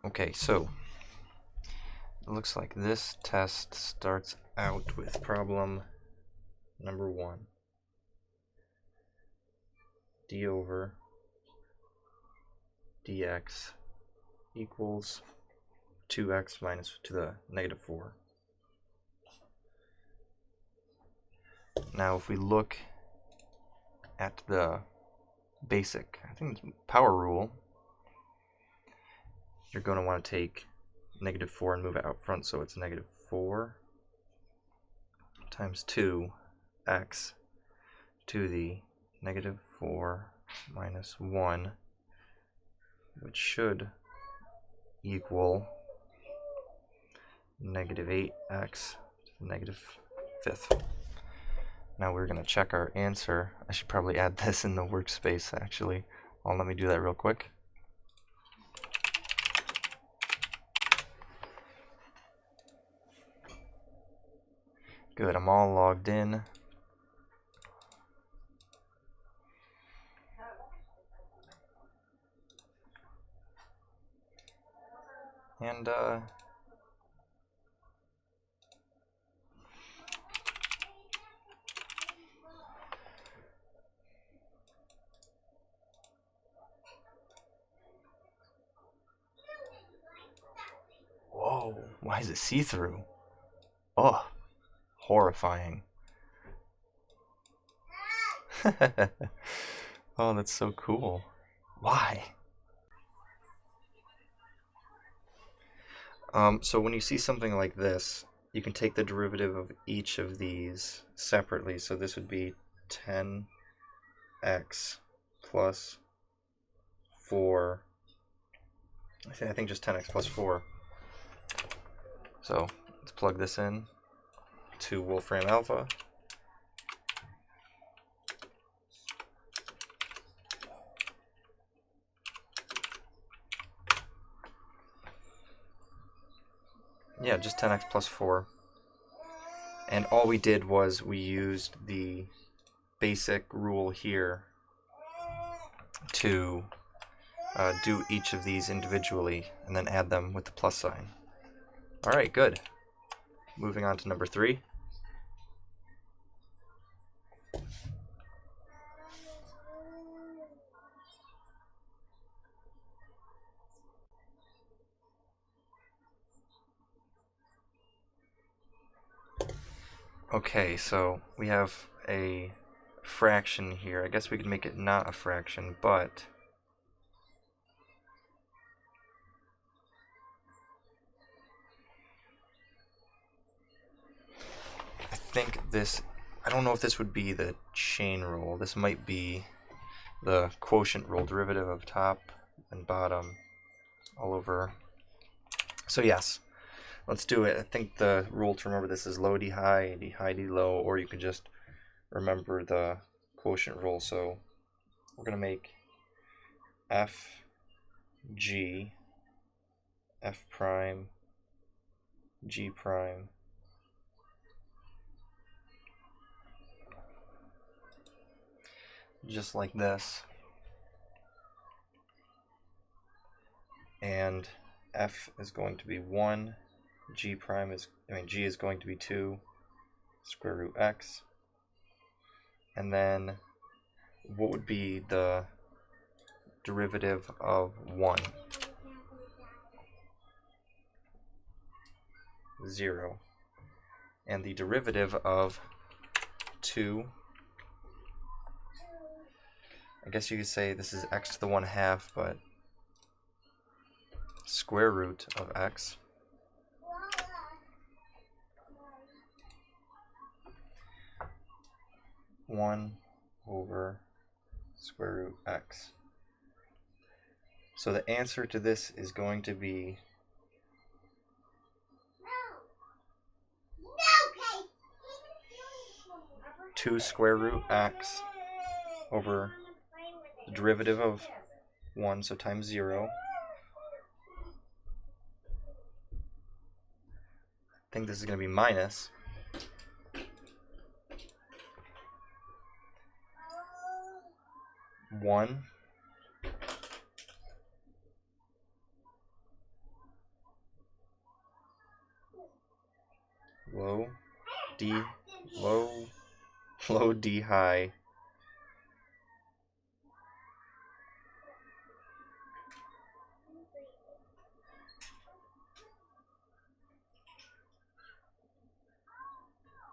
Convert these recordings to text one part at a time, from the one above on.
Okay, so it looks like this test starts out with problem number 1. D over dx equals 2x minus to the negative 4. Now if we look at the basic, I think it's power rule, you're going to want to take negative 4 and move it out front, so it's negative 4 times 2x to the negative 4 minus 1, which should equal negative 8x to the negative 5th. Now we're going to check our answer. I should probably add this in the workspace, actually. Let me do that real quick. Good, I'm all logged in. And whoa, why is it see-through? Oh, horrifying. Oh, that's so cool. Why? So when you see something like this, you can take the derivative of each of these separately. So this would be 10x plus 4. I think just 10x plus 4. So let's plug this in to Wolfram Alpha. Yeah, just 10x plus 4. And all we did was we used the basic rule here to do each of these individually and then add them with the plus sign. Alright, good. Moving on to number 3. Okay, so we have a fraction here. I guess we could make it not a fraction, but I think this, I don't know if this would be the chain rule. This might be the quotient rule, derivative of top and bottom all over. So yes, let's do it. I think the rule to remember this is low d high, d high d low, or you can just remember the quotient rule. So we're going to make f g f prime g prime just like this, and f is going to be 1, g prime is, g is going to be 2 square root x, and then what would be the derivative of 1? 0. And the derivative of 2, I guess you could say this is x to the 1/2, but square root of x. One over square root x. So the answer to this is going to be 2 square root x over the derivative of 1, so times 0. I think this is going to be minus 1 low, D, low, low, D, high.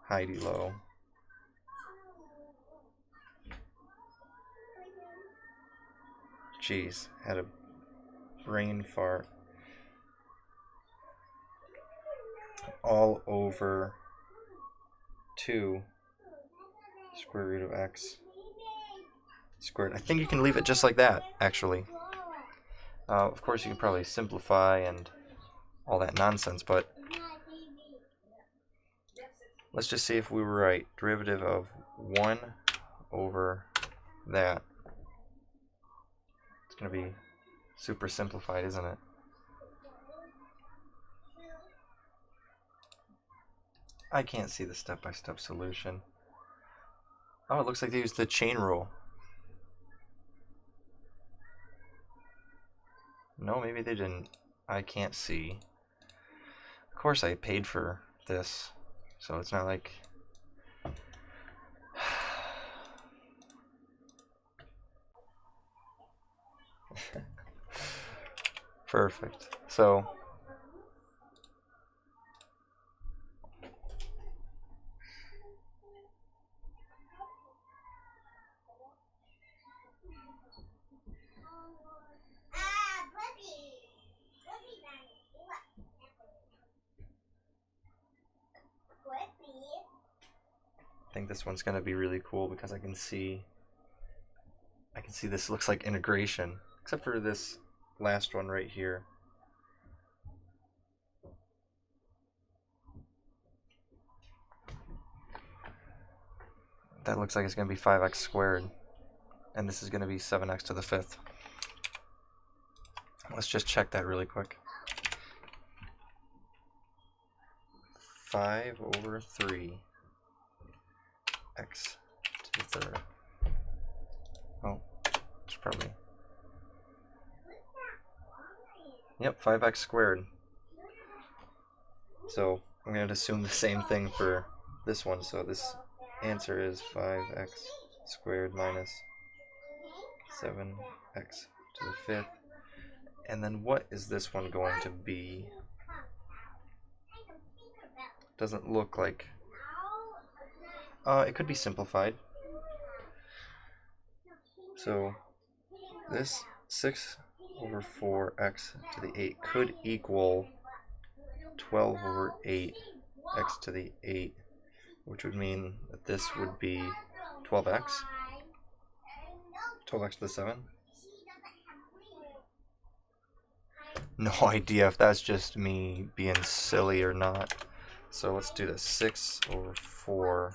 High, D, low. Jeez, had a brain fart. All over 2 square root of x squared. I think you can leave it just like that, actually. Of course, you can probably simplify and all that nonsense, but let's just see if we were right. Derivative of 1 over that. It's going to be super simplified, isn't it? I can't see the step-by-step solution. Oh, it looks like they used the chain rule. No, maybe they didn't. I can't see. Of course I paid for this, so it's not like... Perfect. So... I think this one's going to be really cool because I can see this looks like integration, except for this last one right here. That looks like it's going to be 5x squared, and this is going to be 7x to the 5th. Let's just check that really quick. 5 over 3 x to the 3rd. Oh, it's probably... Yep, 5x squared. So I'm going to assume the same thing for this one. So this answer is 5x squared minus 7x to the 5th. And then what is this one going to be? Doesn't look like... it could be simplified. So this 6 over 4x to the 8 could equal 12 over 8 x to the 8, which would mean that this would be 12x. 12x to the 7. No idea if that's just me being silly or not. So let's do this. 6 over 4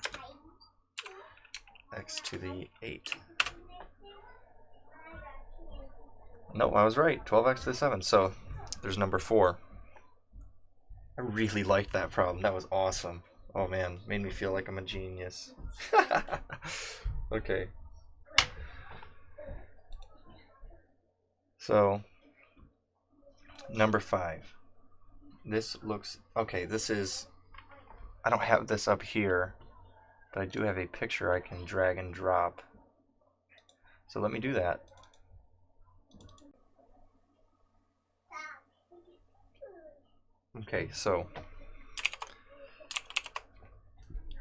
x to the 8. No, I was right. 12x to the 7. So there's number 4. I really liked that problem. That was awesome. Oh man, made me feel like I'm a genius. Okay. So number 5. This looks okay. This is, I don't have this up here, but I do have a picture I can drag and drop. So let me do that. Okay, so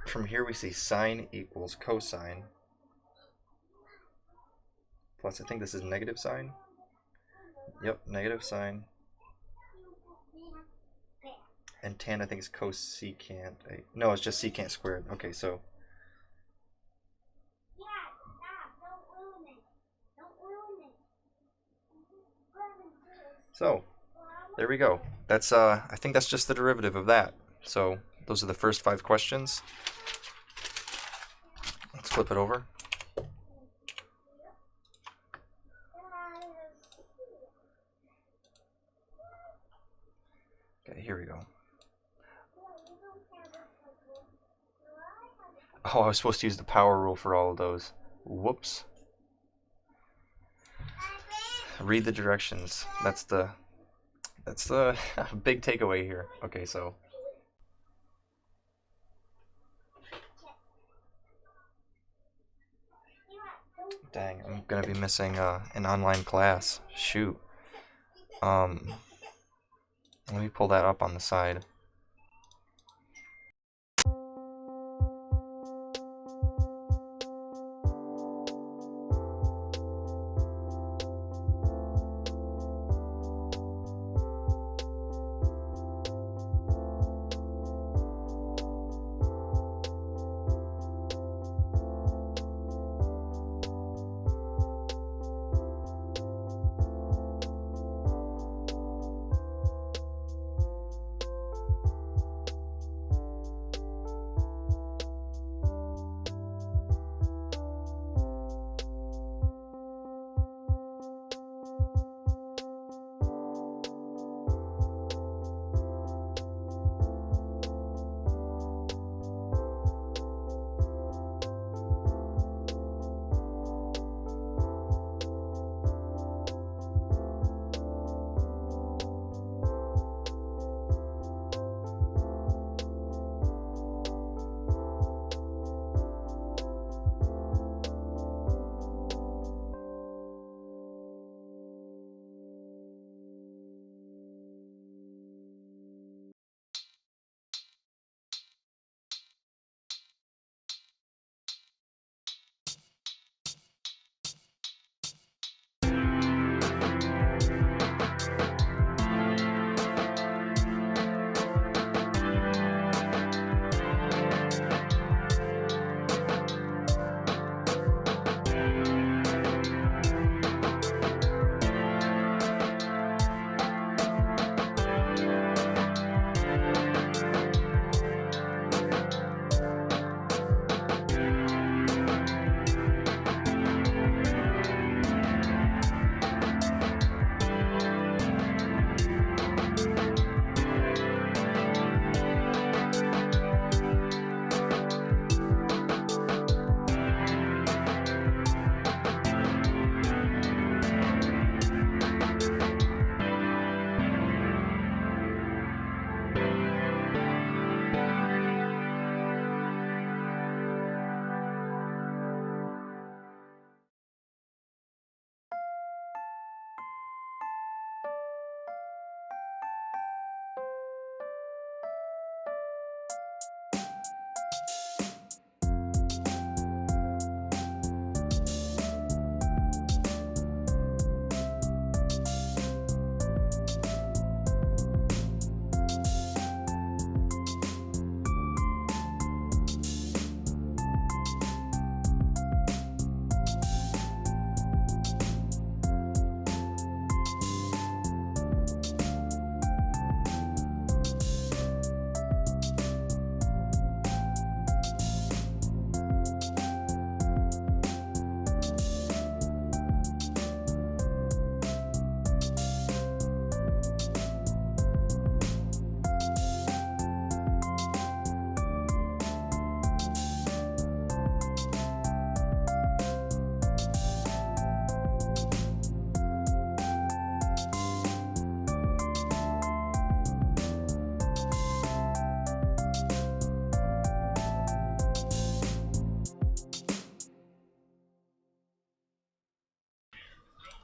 from here we see sine equals cosine plus, I think this is negative sine. Yep, negative sine. And tan, I think, is cosecant. No, it's just secant squared. Okay, so there we go. That's I think that's just the derivative of that. So those are the first 5 questions. Let's flip it over. Okay, here we go. Oh, I was supposed to use the power rule for all of those. Whoops. Read the directions. That's the big takeaway here. Okay, so Dang, I'm gonna be missing an online class. Shoot. Let me pull that up on the side.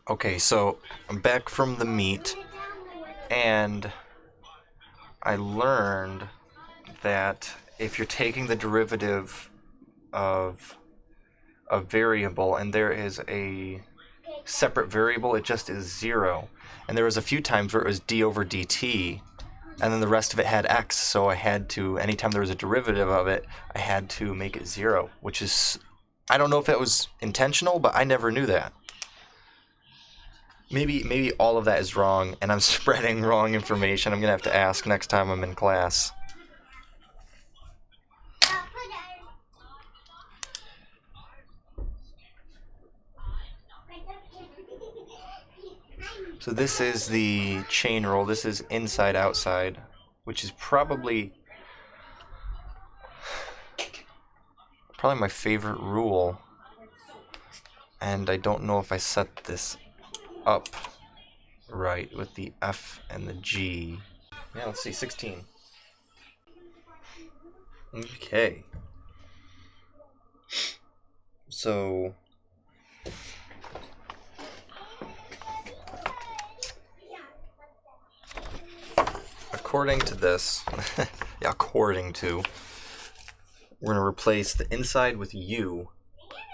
Okay, so I'm back from the meet, and I learned that if you're taking the derivative of a variable and there is a separate variable, it just is 0. And there was a few times where it was d over dt, and then the rest of it had x, so I had to, anytime there was a derivative of it, I had to make it 0, which is, I don't know if that was intentional, but I never knew that. Maybe all of that is wrong, and I'm spreading wrong information. I'm going to have to ask next time I'm in class. So this is the chain rule. This is inside outside, which is probably my favorite rule. And I don't know if I set this up right with the F and the G. Yeah, let's see, 16. Okay. So according to this, yeah, according to, we're going to replace the inside with u.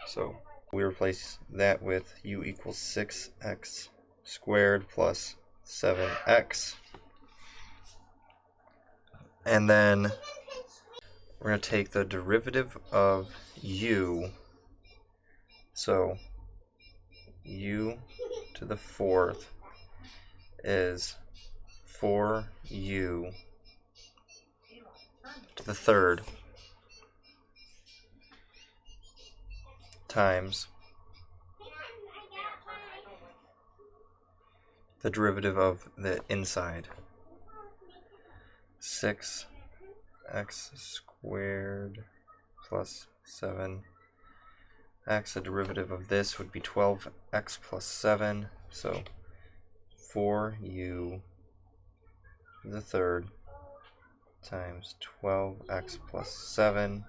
So we replace that with u equals 6x squared plus 7x. And then we're going to take the derivative of u. So u to the fourth is 4u to the third times the derivative of the inside. 6x squared plus 7x. The derivative of this would be 12x plus 7. So 4u to the third times 12x plus 7.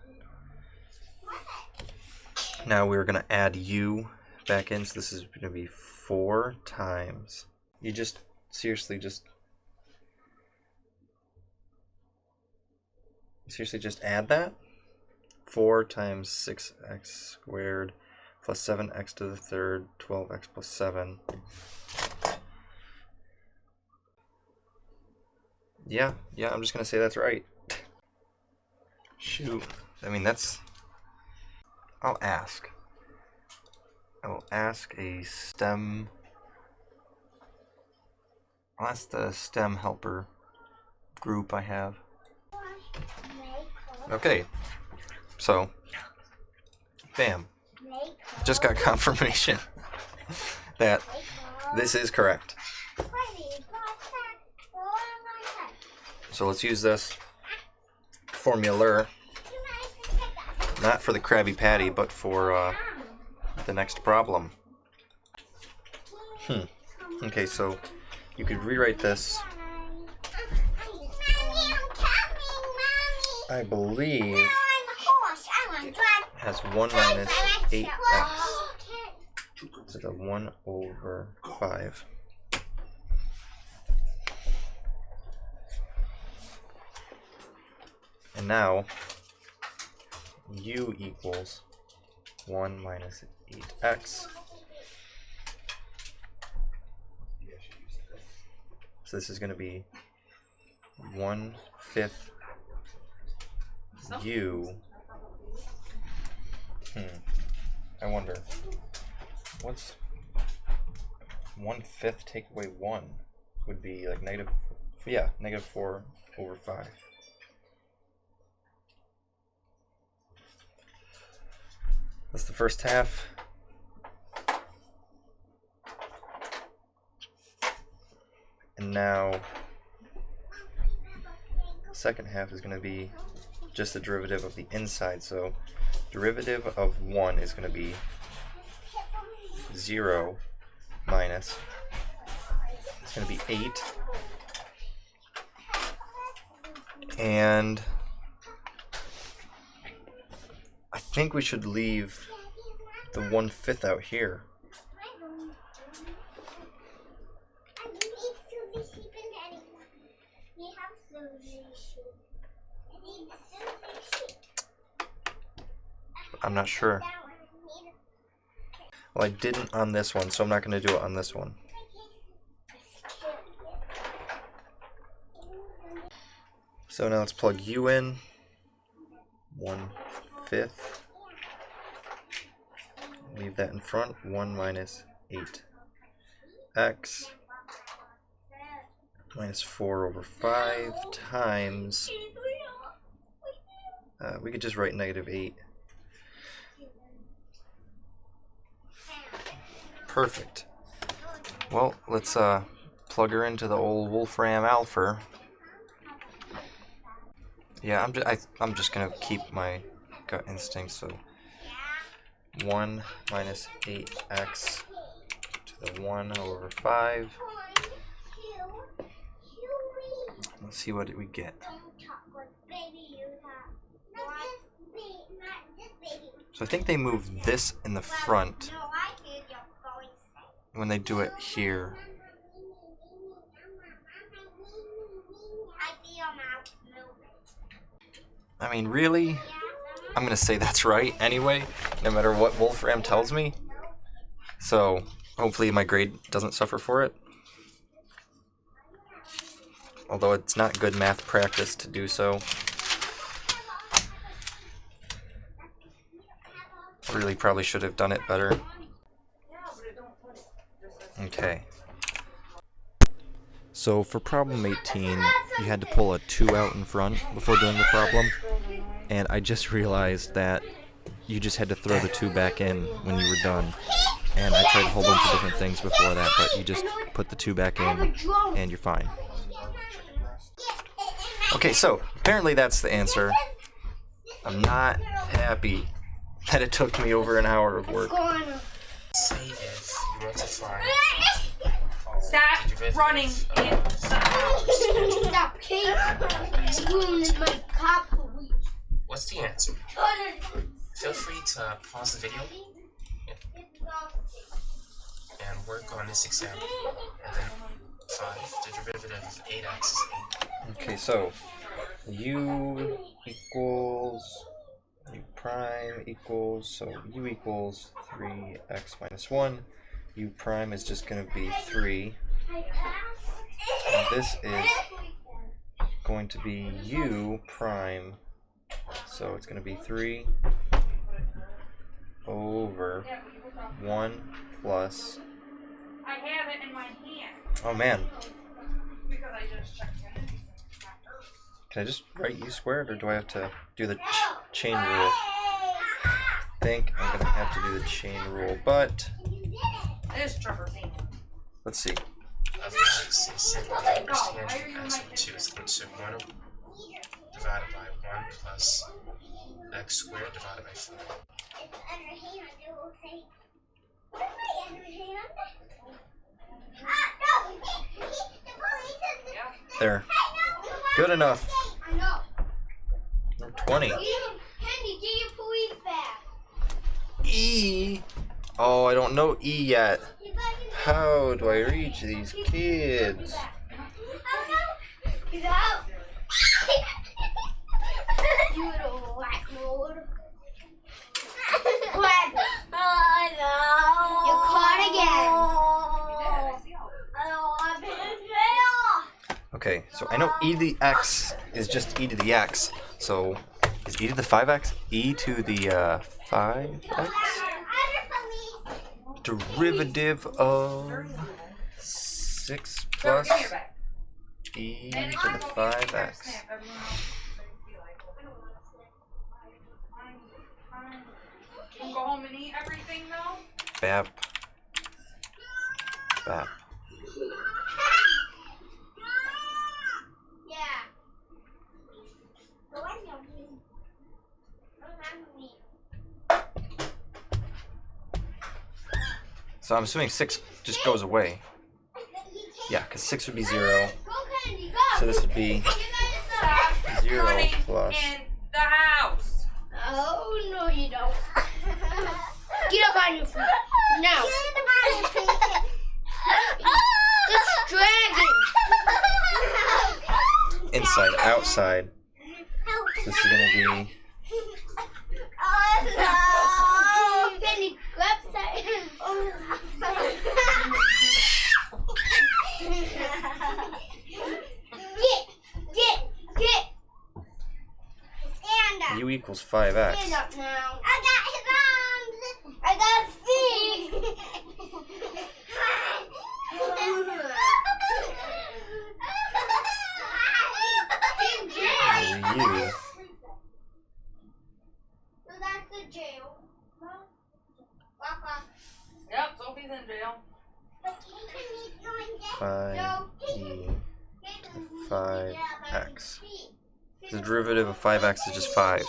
Now we're going to add u back in, so this is going to be 4 times. You just, seriously just add that. 4 times 6x squared plus 7x to the third, 12x plus 7. Yeah, I'm just going to say that's right. Shoot. I mean, that's... I will ask a STEM... I'll ask the STEM helper group I have. Okay, so, bam. Just got confirmation that this is correct. So let's use this formula, not for the Krabby Patty, but for the next problem. Okay, so you could rewrite this, I believe, as 1 minus 8x to the 1 over 5. And now, u equals 1 minus 8x. So this is going to be 1/5 u. I wonder, what's 1/5 take away 1? Would be like negative 4 over 5. That's the first half. And now the second half is going to be just the derivative of the inside. So derivative of 1 is going to be 0 minus, it's going to be 8. And I think we should leave the 1/5 out here. I'm not sure. Well, I didn't on this one, so I'm not going to do it on this one. So now let's plug u in. 1/5. Leave that in front. 1 minus 8x minus 4 over 5 times, we could just write negative 8. Perfect. Well, let's plug her into the old Wolfram Alpha. Yeah, I'm just gonna keep my gut instinct. So 1 minus 8x to the 1 over 5. Let's see what we get. So I think they move this in the front when they do it here. I mean, really? I'm gonna say that's right anyway, no matter what Wolfram tells me. So, hopefully my grade doesn't suffer for it. Although it's not good math practice to do so. I really probably should have done it better. Okay. So for problem 18, you had to pull a 2 out in front before doing the problem. And I just realized that you just had to throw the 2 back in when you were done. And I tried a whole bunch of different things before that, but you just put the 2 back in and you're fine. Okay, so apparently that's the answer. I'm not happy that it took me over an hour of work. Say if you want to find. Stop running in the house. Stop ruining my copy. What's the answer? Feel free to pause the video and work on this example. And then 5, the derivative of 8x is 8. Okay, so u prime equals, so u equals 3x minus 1. U prime is just going to be 3. And this is going to be u prime, so it's going to be 3 over 1 plus. I have it in my hand. Oh man, Because I just checked it. can I just write u squared, or do I have to do the chain rule? I think I'm going to have to do the chain rule, but It is Trevor thing. let's see. Of x is simple to understand from x over 2 is equal to 1 divided by 1 plus x squared divided by 4. There. Good enough. Number 20. Henry, get your police back. E. Oh, I don't know E yet. How do I reach these kids? Get out. You little whack lord. What? Oh no. You're caught again. Oh, I'm in jail. Okay, so I know e to the x is just e to the x. So is e to the 5x e to the 5x? Derivative of 6 plus e to the 5x. You can go home and eat everything though? Bap. Bap. Yeah. So I'm assuming 6 just goes away. Yeah, because 6 would be 0. So this would be Stop 0 running plus. in the house. Oh, no, you don't. Get up on your feet. Now. It's dragging. Inside, outside. So this is going to be Penny, grab that. Get. Stand up. u equals 5x. Stand up now. I got his arms. I got feet. U. So that's the jail. Walk off. Yep, Sophie's in jail. 5e to 5x. The derivative of 5x is just 5.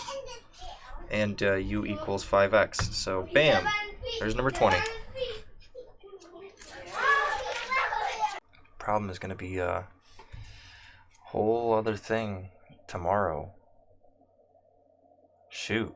And u equals 5x. So bam, there's number 20. Problem is going to be a whole other thing tomorrow. Shoot.